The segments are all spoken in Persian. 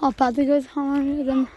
آپاده göz hamam yedim.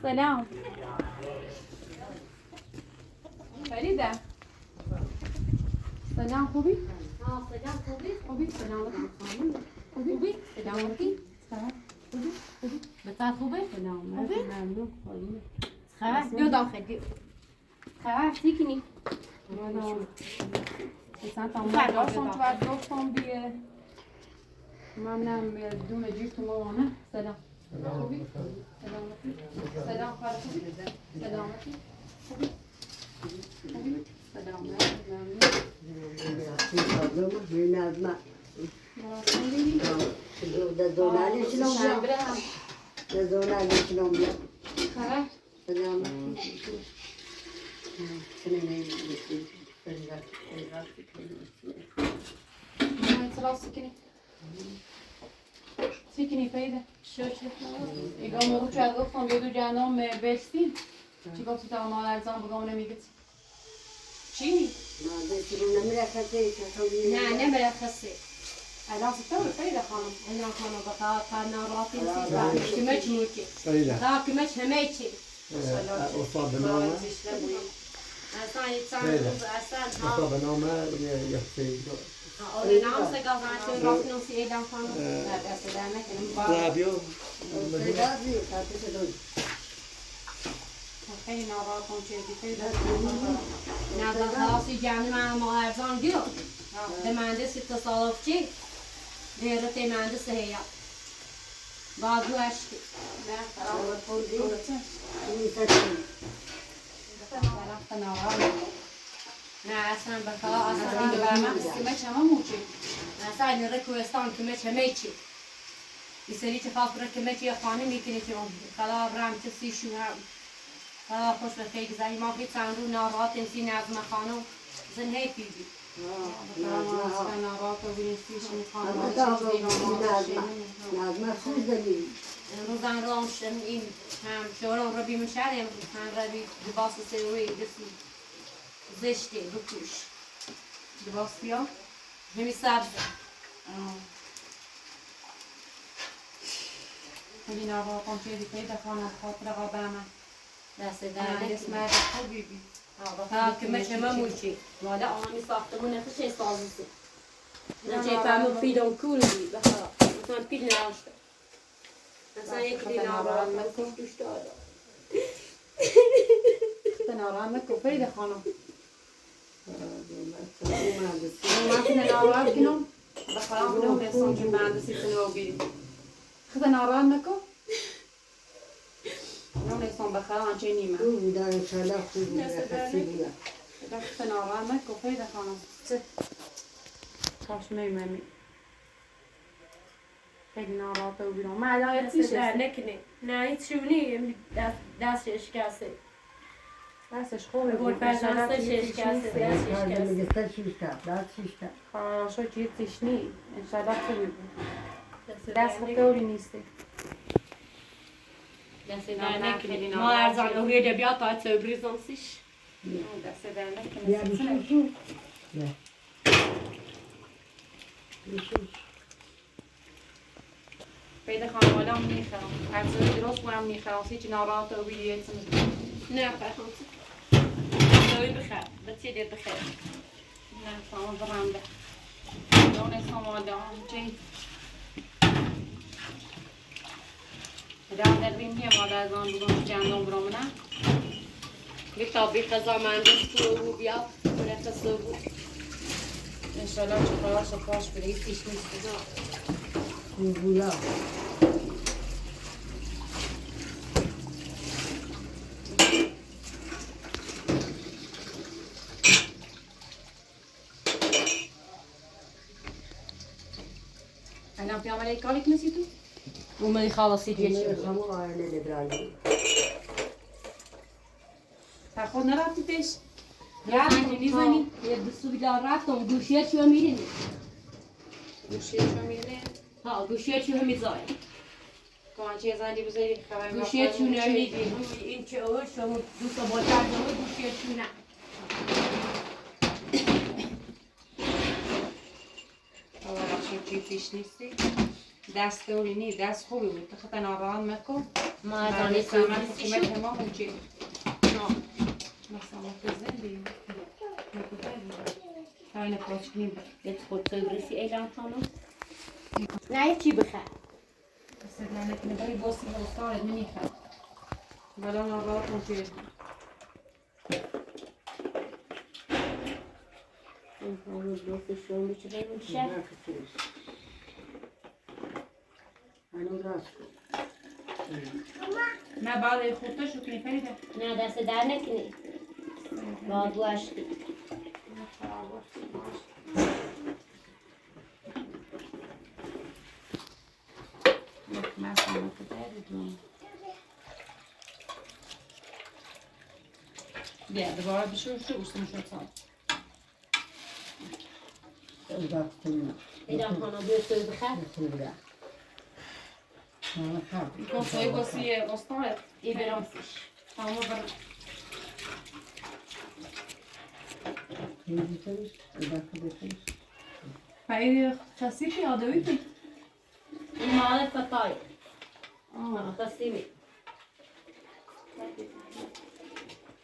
سلام فريدة سلام خوبی؟ سلام خوبی؟ خوبی سلامتی خوبی؟ سلامتی خوبی؟ بطار خوبه؟ سلام خوبی؟ ممنون خوبی خبر؟ بیا داخل بیا خبر سیکنی؟ sen tamam varsan tu vas dostum bir mamnam دوم جیت مامانه سلام خوبی؟ سلامتی سلام خوبی؟ سلامتی خوبی؟ خوبی؟ سلام ممنون ده زولانی شلون بیا؟ ده زولانی شلون بیا؟ خبر؟ اطلاع سیکنی پیدا ایگاه موقع چه گفتم یه دو جنام بستیم چی گفتی تا ما ارزان بگم نمیگه چی؟ نه نمیرخصه الان ستاره پیدا خانم انا خانم بقى كان رافين سيبا كمش موتي لا كمش هميتي أصاب بنومة اصلا يتصان اصلا ها أصاب بنومة يحكي اولي نام سقاطات رافين سيدا خانم لا بس دامك رابيو خیلی ناراحتم چیزی پیدا نظر خلاصي جامعة مع مهارزان جيو مهندس اتصالات شيء غيرت مهندس هي بعضو اشكي نه نه اصلا بخلا اصلا این برنامه کمه چما موچی اصلا این رکوستان که همه چی یه که خاص برای که چی خانه میکنه که اون خلا برام کسی شو هم خلا خوش به خیلی گذاری ما خیلی چند رو ناراحت انسی نظم خانه زن هی پیدی ناراحت و بینستیش میخوام روزان رامشن این هم شوران ربی مشاریم هم ربی لباس سوی دستی زشته بکوش لباس بیا همی سبز خیلی ناراحتم چیزی پیدا خانم خاطر قابمه دست نه درده اسم خوبی بی ها که مچه مموچی مالا آنی ساختمون خشه سازیسی نچه فهمو فیدون کول بی بخرا مثلا پیل نراشته مثلا یکی دی ناراحت مکش دوش داره ناراحت نکن فرید خانم من ناراحت کنم بخرا بدم دستان که مهندسی تنو بی خدا ناراحت نکن نون دستان بخرا آنچه نیمه خدا ناراحت نکن فرید خانم کاش میمونی خیلی ناراحت و بیرون من الان دستش نکنه نه هیچ شونی دستش اشکسته دستش خوبه گل دستش اشکسته دستش اشکسته خراشو چیزش نی انشالله خوبی بود دست طوری نیستی دست در نکنه ما ارزان اوریده بیا تا تو بریزانسیش دست در نکنه پیدا خانم آدم میخرم هرچه درست کنم میخرم هیچ ناراحت و بیدیت نه فرخانسی دوی بخیر بچه دیر بخیر نه سامان برنده دونستم آدم چی در بین هم آده از آن بگم جندم برامونه یک تابی خزا مندس تو بیا برای خسته بود انشالله چکارش و پاش بره هیچ نیست الان في عمليه كالك نسيتو وما يخلص يجي همو آینه لیبرالی خود نرفتی پیش؟ رفتم میزنی یه دستو بیدار رفتم گوشیه چیو میرینی گوشیه چون میره؟ ها گوشیه چیو میذاری کمانچه زنی بذاری خبر گوشیه چیو نمیدی این چه اوش شما دوستا با ترجمه گوشیه چیو نه چی پیش نیستی؟ دست دورینی دست خوبی بود تو خطا ناران مکن ما از آنی سامن سویسی حکومت شو ما موچی نه مثلا زندی تاین پاچ کنیم یه خود سویسی ایلان خانم نه یه چی بخیر بسید لعنت نبری باسی بستارت نمیخواد بلا نارات موچی این خانم دوستش رو میشه بشه هنو راست نه بعد خودتا شو کنی فریده نه دست در نکنی با دو عشقی مثلا کدوم بیا دوباره بشور شو اوستم شد سال رفتیم ایران خانم بیو سوی بخیر خوبه کنسای باسی استانت ای برامسیش تمام بر می‌دیدیش داخل پای خاصی که آدمی کی این مال فتای قسیمی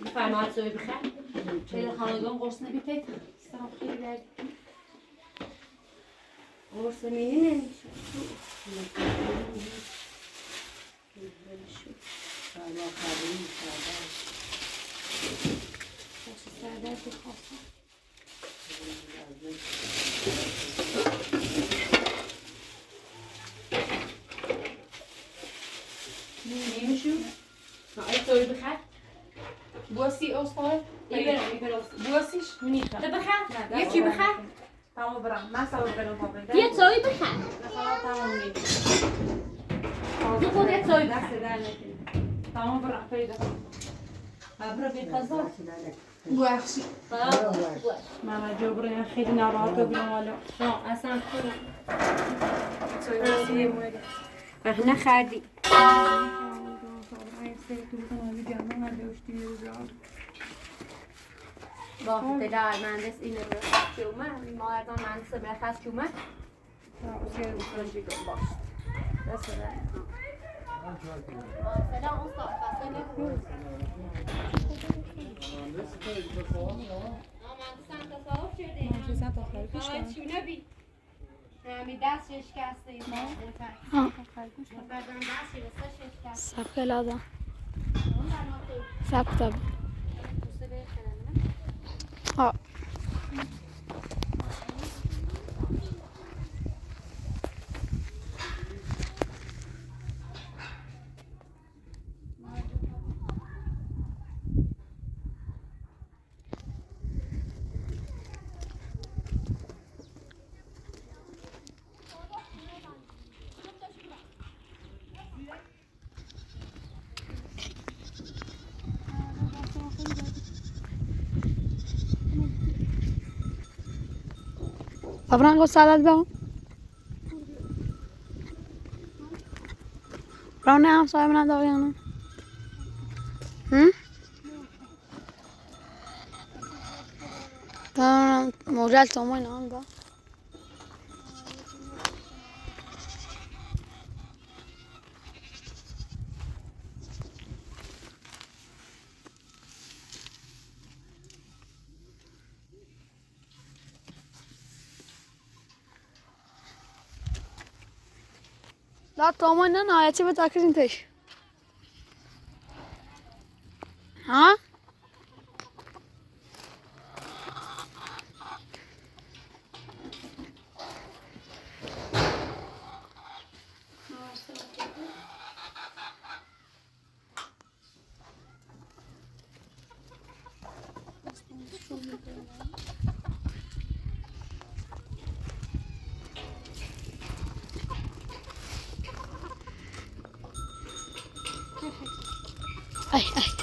بفرمایید سوی بخیر خیلی خانگان قرص نبیتید سلام خیلی درد قرص مینی نمیشه سردرد خواستم نمیشو ای سوی بخیر بوسی استاد ای برام بوسیش میخوام تو بخیر یکی بخیر تمام برام من سلام برام پاپا یه سوی بخیر مثلا تمام نی تو خودت سوی دست بخیر در نکنی تمام برام فریده مبرو بی قضا بوخشی من جبران خیلی ناراحت بودم حالا نه اصلا خودم توی بوسی موید نه خردی با در مهندس اینو برخست چومه ماردان مهندس برخست چومه باش دست بدن سلام استاد خسته نبود مهندسان تصاحب شده مهندسان تصاحب شده چونه بی همی دست شکسته این ها بدن دست شکسته سبک لازم سبک تب ها طبعا قصة على الباب روني عم صايب من هذا ويانا طبعا موجال تومين عم بقى لا تومين انا يا تبي تاكلين تيش ها Ay ay.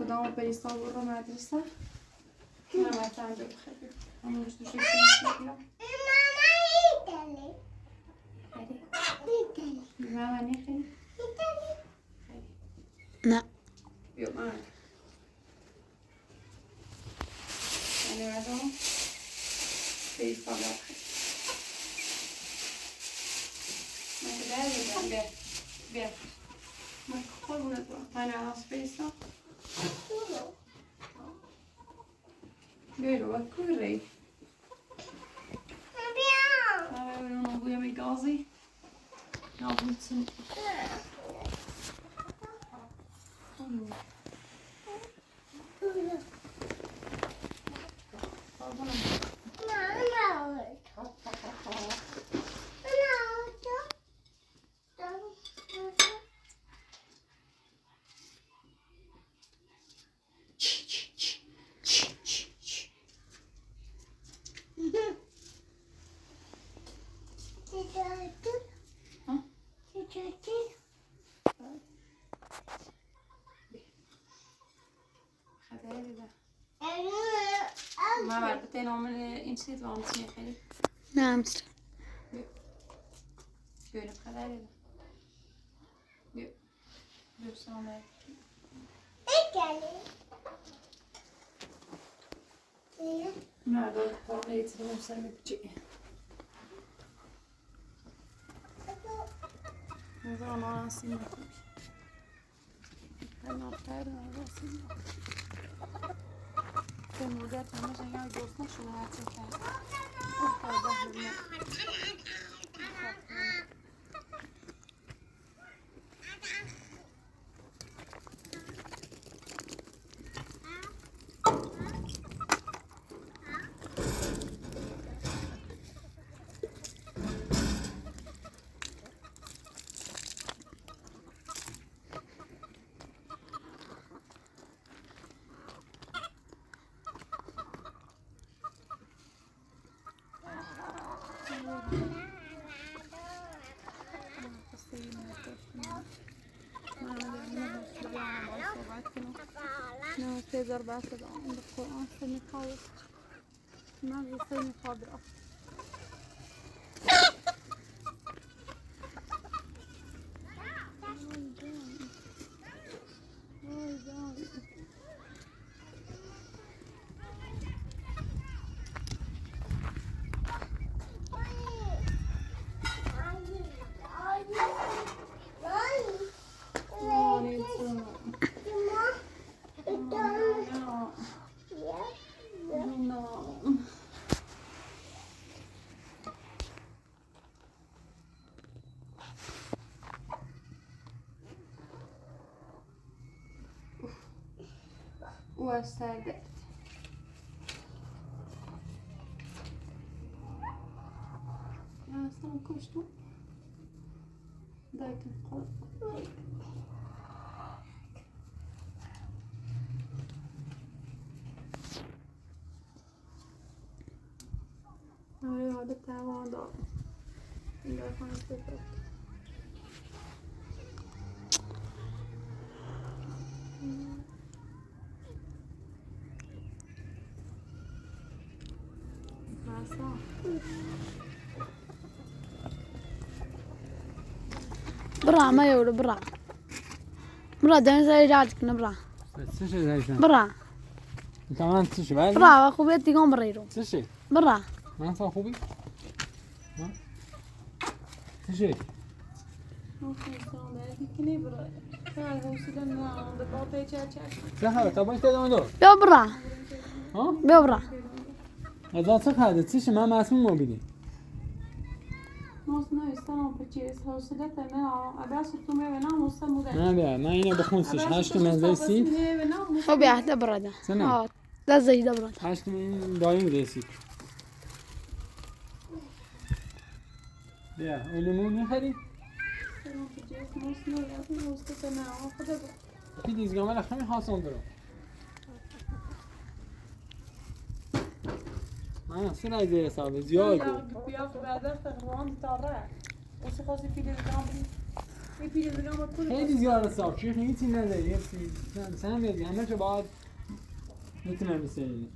کدام بریستا برو مدرسه نه مثلا بخیر اما مش دوشی کنم ماما نخیر نه بیا من یعنی رفتم بریستا بخیر من بیا من خورونه تو من از بریستا Vero, vad kurrig. Jag vet inte om hon börjar med gazi. Ja, butsen. Maar waar betekent om in zit want het niet geen. Naamst. Kun je het gaan rijden? Ja. Dus dan nou, dat gaat eten dan zijn met je. We gaan allemaal aanzien. En dan verder dan zien. Ten model همه جنگل دوست نشون هرچی کرد. يزر بعد عند القرآن سمي خالص ما يسمي خاضرة واستعدت أصلاً كشتو دايك القلب هذا بتاع وضع اللي أخوان استفدت برا ما يورو برا برا دين زي جاتك نبرا تشي زيشان برا كمان تشي بعد برا أخو بيتي قوم بريرو تشي برا ما انت خوبي ها تشي سهل طب انت دون دور بيو برا ها بيو برا هذا صح هذا تشي ما مسموم موجودين Måste stanna på Chiris hus så detta med jag så tog med namn och så modell. ما بيع ما هنا بخونسش هاشت من زيسي هو بيحت برا ده سنة ده زي ده برا هاشت من دايم زيسي يا وليمون يخري في ديز جمال خمي حاصل درو ما سنة زي حساب زيادة خیلی زیاد صاف چی هیچی نداری یه مثلا میگم همه چه باید میتونم بسازیم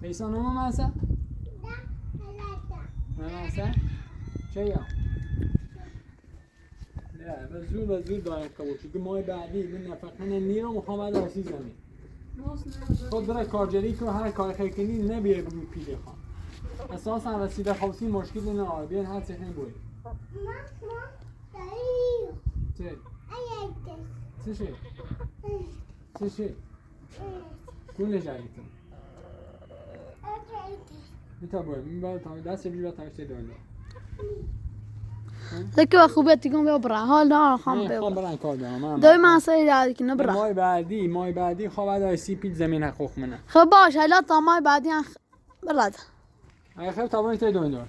بیسان هم مثلا نه مثلا چه یا نه بزور دارم قبول چون ماه بعدی من نفقه نمیرم محمد رسی زمین خود برای کارجری که هر کار خیلی کنی نبیه بگو پیده خان اساسا رسیده خوصی مشکل نه بیان هر چه خیلی بوید چه کونه جاییتون میتا باید میباید تا دست بیبا تایشته دانده لكن أخو بيتي قوم بيو برا هال ده خام بيو خام برا برای کار دارم دوی ما سری دادی که نبرا مای بعدی خواه دای سی پیل زمین حقوق منه خب باش هلا تا مای بعدی برا ده اگه خیلی تابانی تای دار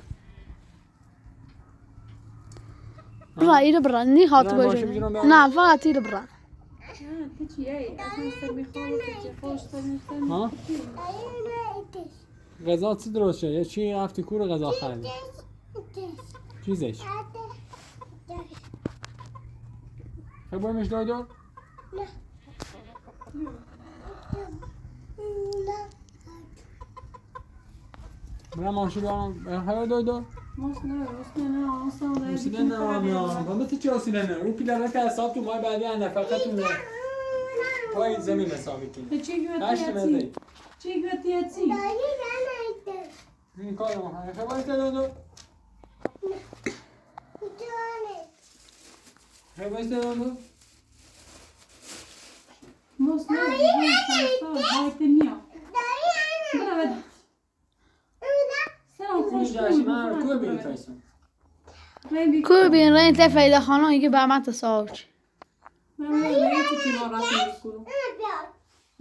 برا ایره برا نی خاطر برا باشه باشه بگیرم برا. نه فقط ایره برا ها؟ غذا چی درست شد؟ یا چی رفتی کور غذا خریدی؟ چیزش؟ خیلی بایمش دار؟ برا ماشی بیارم خیلی دار؟ موسیله نه میام و مثل چی موسیله نه؟ رو پیلره که حساب تو ماه بعدی نفقتونه پای زمین حساب میکنی هشت مزدهی این کار ما خیلی باید دار؟ خیلی باید دار؟ کوی بین رنگ تفیده خانه یکی با من تصاوش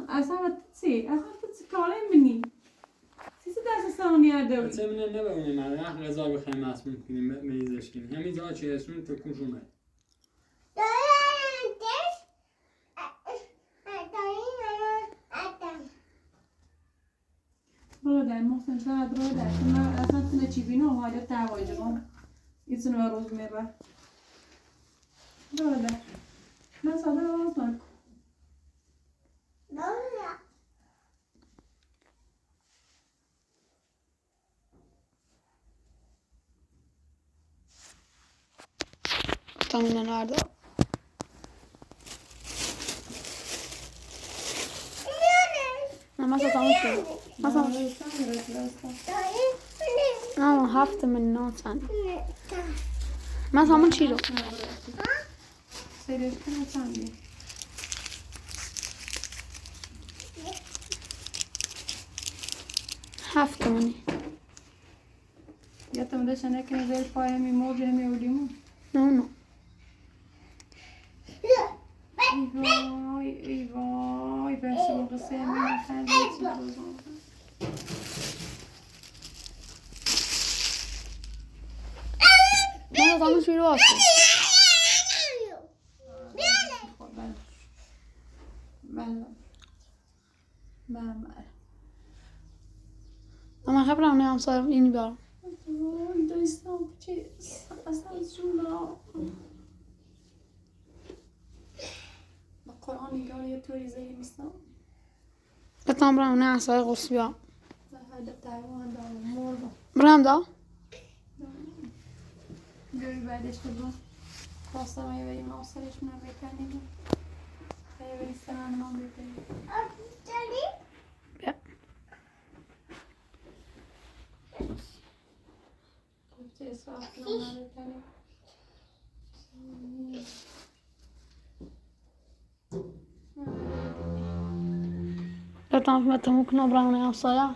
اصلا کاره منی سیسی دست ثانیه دوری چه منه نباونی من غذا بخوایم مسموم کنیم میزش کنیم همین جا چه اسمون تو کن شما برادر محسن شاید برادر من اصلا تونه چی بینو حالا تواجبم ایتون و روز میبر برادر من صادر آواز نکن taminen nerede? مثلا تعمل كده مثلا هفت من الناس ثاني ما تعمل شيء Seyrettim sen diye. هفت مني Yatam da sana kan ver paya mi mod mi ulimu. نو Vay ben şu da sevmiyorum sen de مثلا تعمل شيء واسع ben اما خبر هم نعم صار اینی بیارم da İstanbul asansörla القرآن قال يا توري زي الإسلام بتام برام نعم صار غرس بیارم هذا تايوان ده موربا برام دا Gör بعدش كده خاصة ما يبي ما وصلش من أمريكا يبي السنة ما أمريكا بیا كنت إسراف من أمريكا بتام ممكن برام نعم صار